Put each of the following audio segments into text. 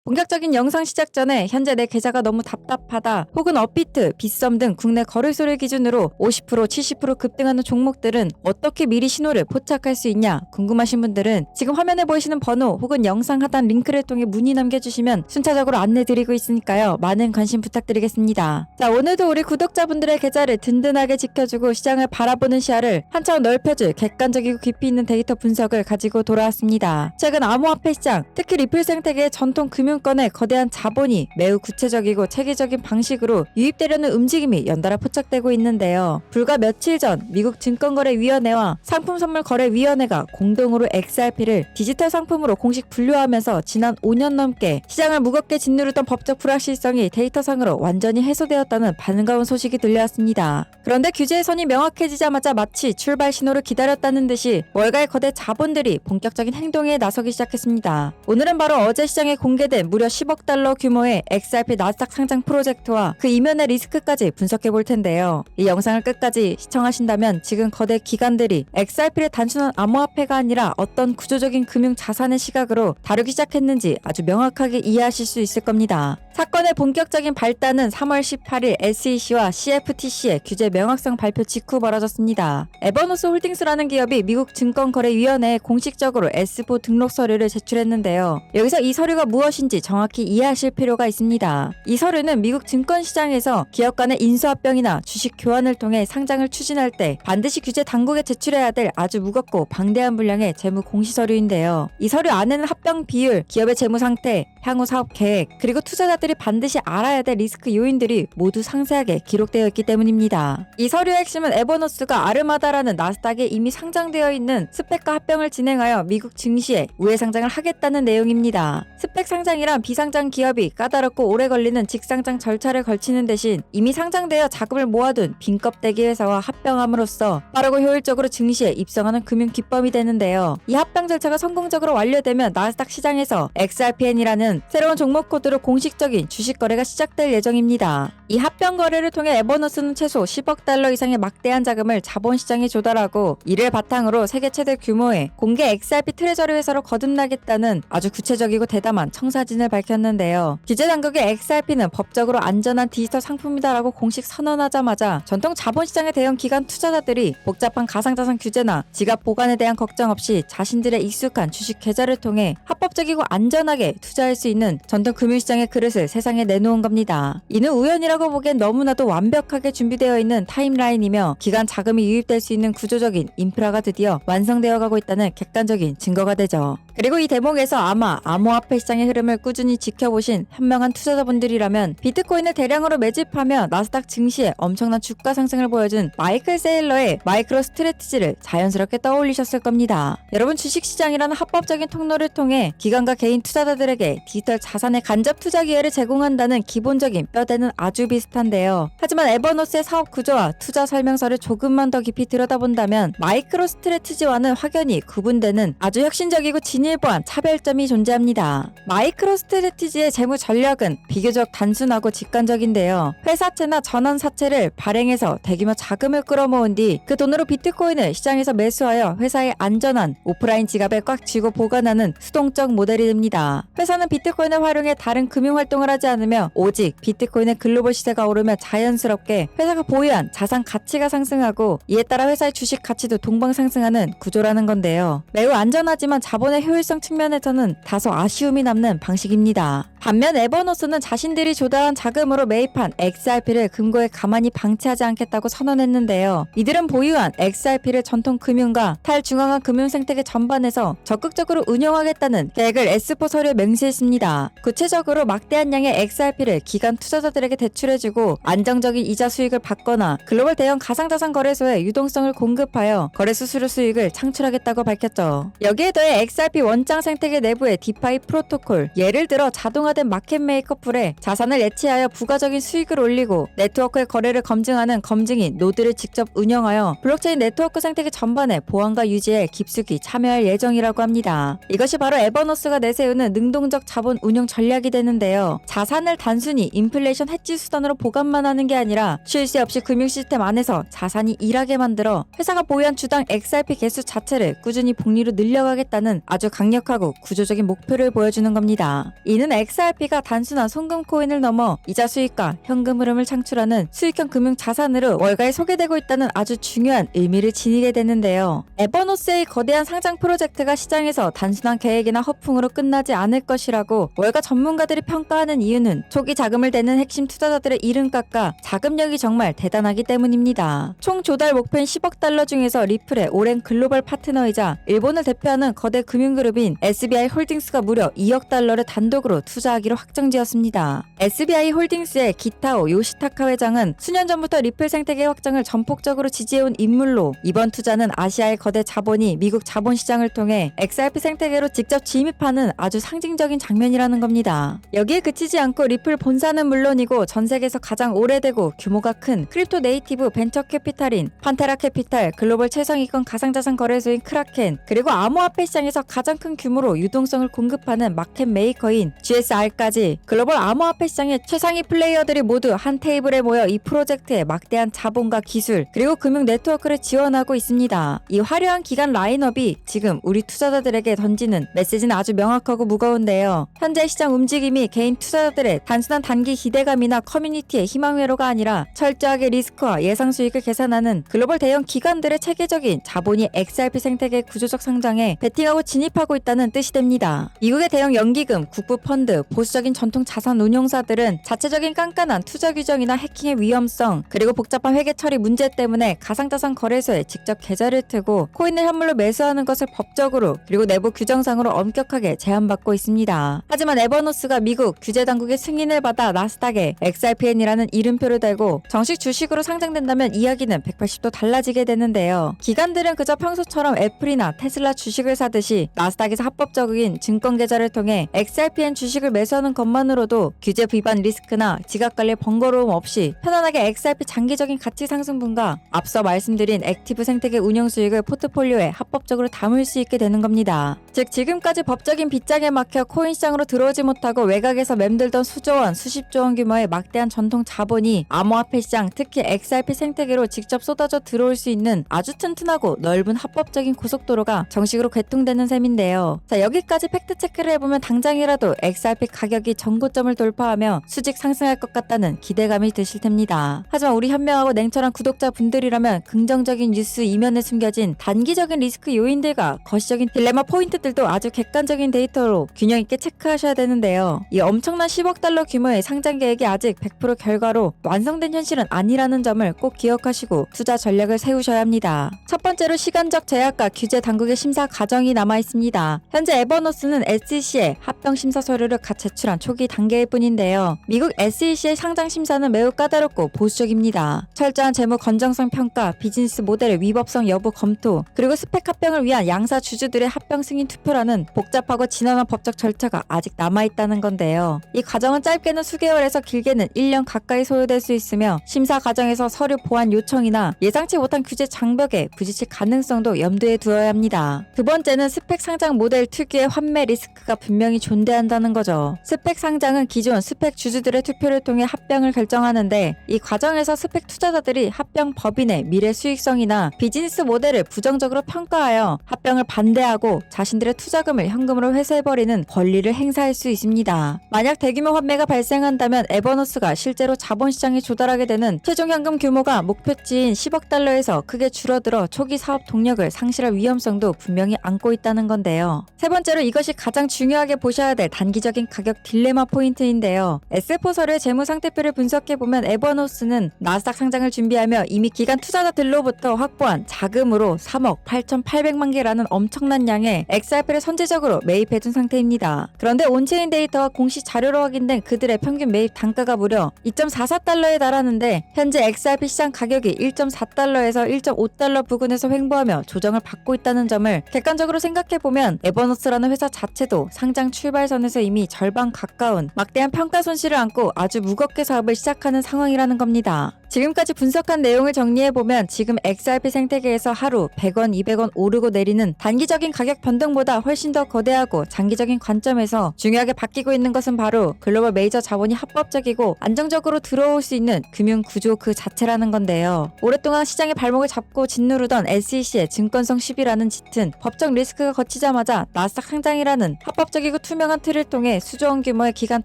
본격적인 영상 시작 전에 현재 내 계좌가 너무 답답하다 혹은 업비트, 빗썸 등 국내 거래소를 기준으로 50%, 70% 급등하는 종목들은 어떻게 미리 신호를 포착할 수 있냐 궁금하신 분들은 지금 화면에 보이시는 번호 혹은 영상 하단 링크를 통해 문의 남겨주시면 순차적으로 안내드리고 있으니까요. 많은 관심 부탁드리겠습니다. 자, 오늘도 우리 구독자분들의 계좌를 든든하게 지켜주고 시장을 바라보는 시야를 한차원 넓혀줄 객관적이고 깊이 있는 데이터 분석을 가지고 돌아왔습니다. 최근 암호화폐 시장, 특히 리플 생태계의 전통 금융권의 거대한 자본이 매우 구체적이고 체계적인 방식으로 유입되려는 움직임이 연달아 포착되고 있는데요. 불과 며칠 전 미국 증권거래위원회와 상품선물거래위원회가 공동으로 XRP를 디지털 상품으로 공식 분류하면서 지난 5년 넘게 시장을 무겁게 짓누르던 법적 불확실성이 데이터상으로 완전히 해소되었다는 반가운 소식이 들려왔습니다. 그런데 규제의 선이 명확해지자마자 마치 출발 신호를 기다렸다는 듯이 월가의 거대 자본들이 본격적인 행동에 나서기 시작했습니다. 오늘은 바로 어제 시장에 공개된 무려 10억 달러 규모의 XRP 나스닥 상장 프로젝트와 그 이면의 리스크까지 분석해 볼 텐데요. 이 영상을 끝까지 시청하신다면 지금 거대 기관들이 XRP를 단순한 암호화폐가 아니라 어떤 구조적인 금융 자산의 시각으로 다루기 시작했는지 아주 명확하게 이해하실 수 있을 겁니다. 사건의 본격적인 발단은 3월 18일 SEC와 CFTC의 규제 명확성 발표 직후 벌어졌습니다. 에버노스 홀딩스라는 기업이 미국 증권거래위원회에 공식적으로 S4 등록 서류를 제출했는데요. 여기서 이 서류가 무엇인지 정확히 이해하실 필요가 있습니다. 이 서류는 미국 증권시장에서 기업 간의 인수합병이나 주식 교환을 통해 상장을 추진할 때 반드시 규제 당국에 제출해야 될 아주 무겁고 방대한 분량의 재무 공시서류인데요. 이 서류 안에는 합병 비율, 기업의 재무 상태, 향후 사업 계획, 그리고 투자자들이 반드시 알아야 될 리스크 요인들이 모두 상세하게 기록되어 있기 때문입니다. 이 서류의 핵심은 에버노스가 아르마다라는 나스닥에 이미 상장되어 있는 스펙과 합병을 진행하여 미국 증시에 우회 상장을 하겠다는 내용입니다. 스펙 상장이란 비상장 기업이 까다롭고 오래 걸리는 직상장 절차를 걸치는 대신 이미 상장되어 자금을 모아둔 빈껍데기 회사와 합병함으로써 빠르고 효율적으로 증시에 입성하는 금융 기법이 되는데요. 이 합병 절차가 성공적으로 완료되면 나스닥 시장에서 XRPN이라는 새로운 종목 코드로 공식적인 주식 거래가 시작될 예정입니다. 이 합병 거래를 통해 에버노스는 최소 10억 달러 이상의 막대한 자금을 자본시장에 조달하고 이를 바탕으로 세계 최대 규모의 공개 XRP 트레저리 회사로 거듭나겠다는 아주 구체적이고 대담한 청사진을 밝혔는데요. 규제 당국의 XRP는 법적으로 안전한 디지털 상품이다라고 공식 선언하자마자 전통 자본시장의 대형 기관 투자자들이 복잡한 가상자산 규제나 지갑 보관에 대한 걱정 없이 자신들의 익숙한 주식 계좌를 통해 합법적이고 안전하게 투자할 수 있는 전통 금융시장의 그릇을 세상에 내놓은 겁니다. 이는 우연이라고 보기엔 너무나도 완벽하게 준비되어 있는 타임라인이며 기관 자금이 유입될 수 있는 구조적인 인프라가 드디어 완성되어 가고 있다는 객관적인 증거가 되죠. 그리고 이 대목에서 아마 암호화폐 시장의 흐름을 꾸준히 지켜보신 현명한 투자자분들이라면 비트코인을 대량으로 매집하며 나스닥 증시에 엄청난 주가 상승을 보여준 마이클 세일러의 마이크로 스트래티지를 자연스럽게 떠올리셨을 겁니다. 여러분, 주식시장이라는 합법적인 통로를 통해 기관과 개인 투자자들에게 디지털 자산의 간접 투자 기회를 제공한다는 기본적인 뼈대는 아주 비슷한데요. 하지만 에버노스의 사업 구조와 투자 설명서를 조금만 더 깊이 들여다본다면 마이크로 스트래티지와는 확연히 구분되는 아주 혁신적이고 진일보한 차별점이 존재합니다. 마이크로 스트래티지의 재무 전략은 비교적 단순하고 직관적인데요. 회사채나 전환사채를 발행해서 대규모 자금을 끌어모은 뒤 그 돈으로 비트코인을 시장에서 매수하여 회사의 안전한 오프라인 지갑에 꽉 쥐고 보관하는 수동적 모델이 됩니다. 회사는 비트코인을 활용해 다른 금융활동을 하지 않으며 오직 비트코인의 글로벌 시세가 오르면 자연스럽게 회사가 보유한 자산 가치가 상승하고 이에 따라 회사의 주식 가치도 동방 상승하는 구조라는 건데요. 매우 안전하지만 자본의 효율성 측면에서는 다소 아쉬움이 남는 방식입니다. 반면 에버노스는 자신들이 조달한 자금으로 매입한 XRP를 금고에 가만히 방치하지 않겠다고 선언했는데요. 이들은 보유한 XRP를 전통 금융과 탈중앙화 금융 생태계 전반에서 적극적으로 운영하겠다는 계획을 S4 서류에 명시했습니다. 구체적으로 막대한 양의 XRP를 기관 투자자들에게 대출해주고 안정적인 이자 수익을 받거나 글로벌 대형 가상자산 거래소에 유동성을 공급하여 거래 수수료 수익을 창출하겠다고 밝혔죠. 여기에 더해 XRP 원장 생태계 내부의 디파이 프로토콜, 예를 들어 자동화된 마켓메이커 풀에 자산을 예치하여 부가적인 수익을 올리고 네트워크의 거래를 검증하는 검증인 노드를 직접 운영하여 블록체인 네트워크 생태계 전반의 보안과 유지에 깊숙이 참여할 예정이라고 합니다. 이것이 바로 에버노스가 내세우는 능동적 자본 운용 전략이 되는데요. 자산을 단순히 인플레이션 해지 수단으로 보관만 하는 게 아니라 쉴 새 없이 금융 시스템 안에서 자산이 일하게 만들어 회사가 보유한 주당 XRP 개수 자체를 꾸준히 복리로 늘려가겠다는 아주 강력하고 구조적인 목표를 보여주는 겁니다. 이는 XRP XRP가 단순한 송금 코인을 넘어 이자 수익과 현금 흐름을 창출하는 수익형 금융 자산으로 월가에 소개되고 있다는 아주 중요한 의미를 지니게 되는데요. 에버노스의 거대한 상장 프로젝트가 시장에서 단순한 계획이나 허풍으로 끝나지 않을 것이라고 월가 전문가들이 평가하는 이유는 초기 자금을 대는 핵심 투자자들의 이름 깎아 자금력이 정말 대단하기 때문입니다. 총 조달 목표인 10억 달러 중에서 리플의 오랜 글로벌 파트너이자 일본을 대표하는 거대 금융그룹인 SBI 홀딩스가 무려 2억 달러를 단독으로 투자하기로 확정지었습니다. SBI 홀딩스의 기타오 요시타카 회장은 수년 전부터 리플 생태계 확장을 전폭적으로 지지해온 인물로 이번 투자는 아시아의 거대 자본이 미국 자본시장을 통해 XRP 생태계로 직접 진입하는 아주 상징적인 장면이라는 겁니다. 여기에 그치지 않고 리플 본사는 물론이고 전 세계에서 가장 오래되고 규모가 큰 크립토 네이티브 벤처 캐피탈인 판테라 캐피탈, 글로벌 최상위권 가상자산 거래소인 크라켄, 그리고 암호화폐 시장에서 가장 큰 규모로 유동성을 공급하는 마켓 메이커인 GSR까지 글로벌 암호화폐 시장의 최상위 플레이어들이 모두 한 테이블에 모여 이 프로젝트에 막대한 자본과 기술 그리고 금융 네트워크를 지원하고 있습니다. 이 화려한 기간 라인업이 지금 우리 투자자들에게 던지는 메시지는 아주 명확하고 무거운데요. 현재 시장 움직임이 개인 투자자들의 단순한 단기 기대감이나 커뮤니티의 희망 회로가 아니라 철저하게 리스크와 예상 수익을 계산하는 글로벌 대형 기관들의 체계적인 자본이 XRP 생태계 구조적 성장에 베팅하고 진입하고 있다는 뜻이 됩니다. 미국의 대형 연기금, 국부 펀드, 보수적인 전통 자산 운용사들은 자체적인 깐깐한 투자 규정이나 해킹의 위험성, 그리고 복잡한 회계 처리 문제 때문에 가상자산 거래소에 직접 계좌를 트고 코인을 현물로 매수하는 것을 법적으로 그리고 내부 규정상으로 엄격하게 제한받고 있습니다. 하지만 에버노스가 미국 규제 당국의 승인을 받아 나스닥에 XRPN이라는 이름표를 달고 정식 주식으로 상장된다면 이야기는 180도 달라지게 되는데요. 기관들은 그저 평소처럼 애플이나 테슬라 주식을 사듯이 나스닥에서 합법적인 증권 계좌를 통해 XRPN 주식을 매수하는 것만으로도 규제 위반 리스크나 지갑관리 번거로움 없이 편안하게 XRP 장기적인 가치 상승분과 앞서 말씀드린 액티브 생태계 운영 수익을 포트폴리오에 합법적으로 담을 수 있게 되는 겁니다. 즉 지금까지 법적인 빗장에 막혀 코인 시장으로 들어오지 못하고 외곽에서 맴돌던 수조원, 수십조 원 규모의 막대한 전통 자본이 암호화폐 시장, 특히 XRP 생태계로 직접 쏟아져 들어올 수 있는 아주 튼튼하고 넓은 합법적인 고속도로가 정식으로 개통되는 셈인데요. 자, 여기까지 팩트 체크를 해보면 당장이라도 XRP 가격이 전고점을 돌파하며 수직 상승할 것 같다는 기대감이 드실 텐니다. 하지만 우리 현명하고 냉철한 구독자분들이라면 긍정적인 뉴스 이면에 숨겨진 단기적인 리스크 요인들과 거시적인 딜레마 포인트들도 아주 객관적인 데이터로 균형 있게 체크하셔야 되는데요. 이 엄청난 10억 달러 규모의 상장 계획이 아직 100% 결과로 완성된 현실은 아니라는 점을 꼭 기억하시고 투자 전략을 세우셔야 합니다. 첫 번째로 시간적 제약과 규제 당국의 심사 과정이 남아 있습니다. 현재 에버노스는 SEC에 합병 심사 서류를 갓 제출한 초기 단계일 뿐인데요. 미국 SEC의 상장 심사는 매우 까다롭고 보수적입니다. 철저한 재무 건정성 평가, 비즈니스 모델의 위법성 여부 검토, 그리고 스펙 합병을 위한 양사 주주들의 합병 승인 투표라는 복잡하고 진화한 법적 절차가 아직 남아있다는 건데요. 이 과정은 짧게는 수개월에서 길게는 1년 가까이 소요될 수 있으며 심사 과정에서 서류 보완 요청이나 예상치 못한 규제 장벽에 부딪힐 가능성도 염두에 두어야 합니다. 두 번째는 스펙 상장 모델 특유의 환매 리스크가 분명히 존재한다는 거죠. 스펙 상장은 기존 스펙 주주들의 투표를 통해 합병을 결정하는데 이 과정에서 스펙 투자자들이 합병 법인의 미래 수익성이나 비즈니스 모델을 부정적으로 평가하여 합병을 반대하고 자신들의 투자금을 현금으로 회수해버리는 권리를 행사할 수 있습니다. 만약 대규모 환매가 발생한다면 에버노스가 실제로 자본시장에 조달하게 되는 최종 현금 규모가 목표치인 10억 달러에서 크게 줄어들어 초기 사업 동력을 상실할 위험성도 분명히 안고 있다는 건데요. 세 번째로 이것이 가장 중요하게 보셔야 될 단기적인 가격 딜레마 포인트인데요. S4서류의 재무 상태표를 분석해보면 에버노스는 나스닥 상장을 준비하며 이미 기관 투자자들로부터 확보한 자금으로 3억 8,800만 개라는 엄청난 양의 XRP를 선제적으로 매입해둔 상태입니다. 그런데 온체인 데이터와 공시 자료로 확인된 그들의 평균 매입 단가가 무려 2.44달러에 달하는데 현재 XRP 시장 가격이 1.4달러에서 1.5달러 부근에서 횡보하며 조정을 받고 있다는 점을 객관적으로 생각해보면 에버노스라는 회사 자체도 상장 출발선에서 이미 절반 가까운 막대한 평가 손실을 안고 아주 무겁게 사업을 시작하는 상황이라는 겁니다. 지금까지 분석한 내용을 정리해보면 지금 XRP 생태계에서 하루 100원, 200원 오르고 내리는 단기적인 가격 변동보다 훨씬 더 거대하고 장기적인 관점에서 중요하게 바뀌고 있는 것은 바로 글로벌 메이저 자본이 합법적이고 안정적으로 들어올 수 있는 금융 구조 그 자체라는 건데요. 오랫동안 시장의 발목을 잡고 짓누르던 SEC의 증권성 시비라는 짙은 법적 리스크가 거치자마자 나스닥 상장이라는 합법적이고 투명한 틀을 통해 수조원 규모의 기관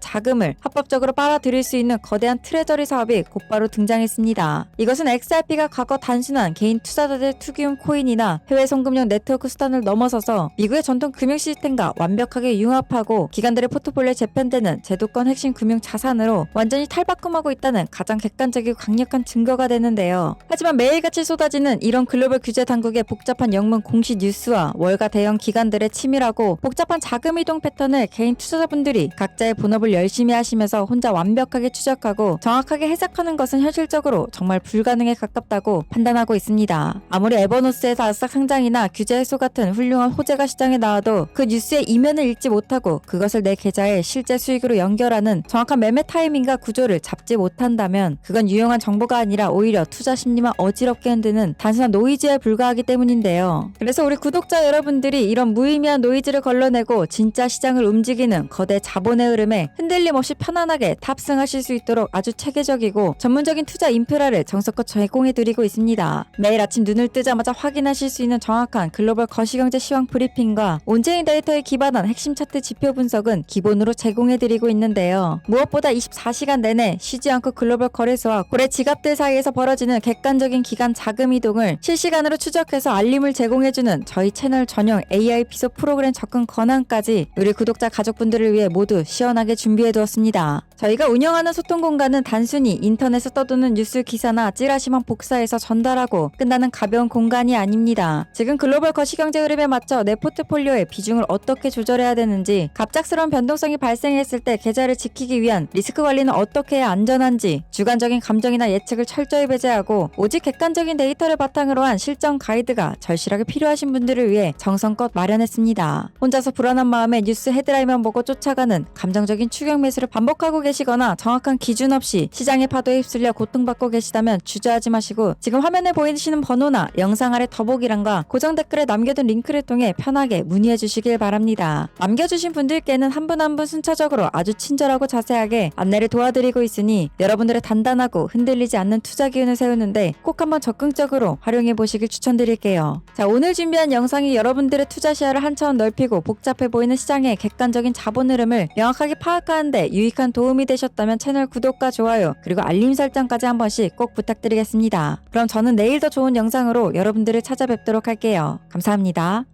자금을 합법적으로 빨아들일 수 있는 거대한 트레저리 사업이 곧바로 등장했습니다. 이것은 XRP가 과거 단순한 개인 투자자들의 투기용 코인이나 해외 송금용 네트워크 수단을 넘어서서 미국의 전통 금융 시스템과 완벽하게 융합하고 기관들의 포트폴리오에 재편되는 제도권 핵심 금융 자산으로 완전히 탈바꿈하고 있다는 가장 객관적이고 강력한 증거가 되는데요. 하지만 매일같이 쏟아지는 이런 글로벌 규제 당국의 복잡한 영문 공시 뉴스와 월가 대형 기관들의 치밀하고 복잡한 자금 이동 패턴을 개인 투자자분들이 각자의 본업을 열심히 하시면서 혼자 완벽하게 추적하고 정확하게 해석하는 것은 현실적으로 정말 불가능에 가깝다고 판단하고 있습니다. 아무리 에버노스의 나스닥 상장이나 규제 해소 같은 훌륭한 호재가 시장에 나와도 그 뉴스의 이면을 읽지 못하고 그것을 내 계좌의 실제 수익으로 연결하는 정확한 매매 타이밍과 구조를 잡지 못한다면 그건 유용한 정보가 아니라 오히려 투자 심리만 어지럽게 흔드는 단순한 노이즈에 불과하기 때문인데요. 그래서 우리 구독자 여러분들이 이런 무의미한 노이즈를 걸러내고 진짜 시장을 움직이는 거대 자본의 흐름에 흔들림 없이 편안하게 탑승하실 수 있도록 아주 체계적이고 전문적인 투자 인프라를 정석껏 제공해드리고 있습니다. 매일 아침 눈을 뜨자마자 확인하실 수 있는 정확한 글로벌 거시경제 시황 브리핑과 온체인 데이터에 기반한 핵심 차트 지표 분석은 기본으로 제공해드리고 있는데요. 무엇보다 24시간 내내 쉬지 않고 글로벌 거래소와 고래 지갑들 사이에서 벌어지는 객관적인 기간 자금 이동을 실시간으로 추적해서 알림을 제공해주는 저희 채널 전용 AI 비서 프로그램 접근 권한까지 우리 구독자 가족분들을 위해 모두 시원하게 준비해두었습니다. 저희가 운영하는 소통 공간은 단순히 인터넷에 떠도는 뉴스 기사나 찌라시만 복사해서 전달하고 끝나는 가벼운 공간이 아닙니다. 지금 글로벌 거시경제 흐름에 맞춰 내 포트폴리오의 비중을 어떻게 조절해야 되는지, 갑작스러운 변동성이 발생했을 때 계좌를 지키기 위한 리스크 관리는 어떻게 해야 안전한지, 주관적인 감정이나 예측을 철저히 배제하고 오직 객관적인 데이터를 바탕으로 한 실전 가이드가 절실하게 필요하신 분들을 위해 정성껏 마련했습니다. 혼자서 불안한 마음에 뉴스 헤드라인만 보고 쫓아가는 감정적인 추격 매수를 반복하고 계시거나 정확한 기준 없이 시장의 파도에 휩쓸려 고통받고 계시다면 주저하지 마시고 지금 화면에 보이시는 번호나 영상 아래 더보기란과 고정 댓글에 남겨둔 링크를 통해 편하게 문의해 주시길 바랍니다. 남겨주신 분들께는 한 분 한 분 순차적으로 아주 친절하고 자세하게 안내를 도와드리고 있으니 여러분들의 단단하고 흔들리지 않는 투자 기운을 세우는데 꼭 한번 적극적으로 활용해 보시길 추천드릴게요. 자, 오늘 준비한 영상이 여러분들의 투자 시야를 한 차원 넓히고 복잡해 보이는 시장의 객관적인 자본 흐름을 명확하게 파악하는데 유익한 도움이 되셨다면 채널 구독과 좋아요 그리고 알림 설정까지 한 번씩 꼭 부탁드리겠습니다. 그럼 저는 내일 더 좋은 영상으로 여러분들을 찾아뵙도록 할게요. 감사합니다.